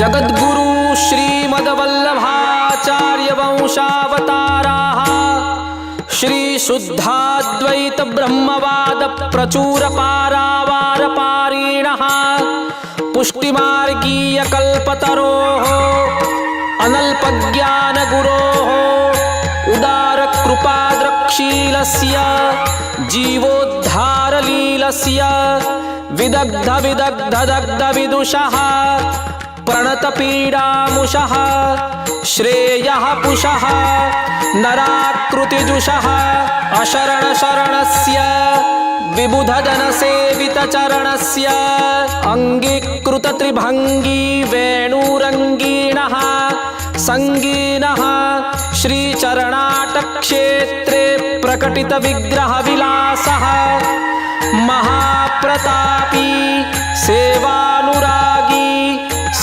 जगद्गुरु श्रीमद्वल्लभाचार्य वंशावताराः श्री शुद्धाद्वैत ब्रह्मवाद प्रचुर पारावारपारिणः पुष्टिमार्गीय कल्पतरोः अनल्पज्ञान गुरोः उदार कृपाद्रक्षीलस्य जीवोद्धारलीलस्य विदग्ध विदग्ध दग्ध विदुषः प्रणतपीडामुषः श्रेयः पुषः नराकृतिजुषः अशरण शरणस्य विबुधजनसेवितचरणस्य अंगीकृत त्रिभंगी वेणुरंगीणः संगीनः श्रीचरणाटक्षेत्रे प्रकटित विग्रह विलासः महाप्रतापी सेवानुरागी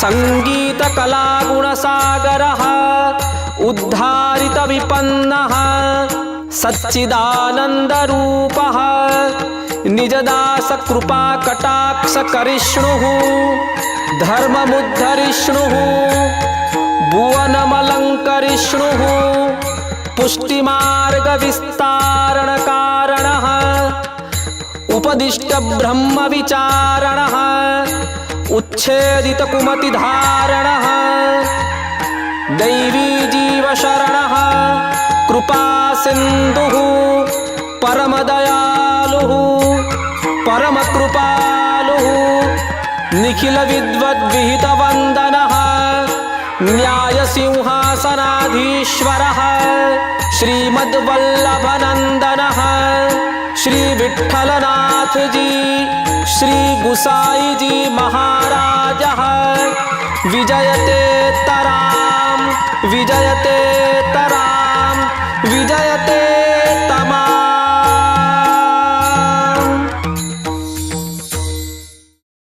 संगीत कलागुणसागरः उद्धारित विपन्नः सच्चिदानन्दरूपः निजदास कृपा कटाक्ष करिष्णुः धर्ममुद्धरिष्णुः भुवनमलङ्करिष्णुः पुष्टिमार्ग विस्तारण कारणः उपदिष्ट ब्रह्म विचारणः उच्छेदित कुमति धारणः दैवी जीव शरणः कृपा सिंधुः परम दयालुः परम कृपालुः निखिल विद्वद्विहित वंदनः न्याय सिंहासनाधीश्वरः श्रीमद्वल्लभनंदनः श्री विठ्ठलनाथ जी श्री गुसाई जी महाराजः विजयते तराम विजयते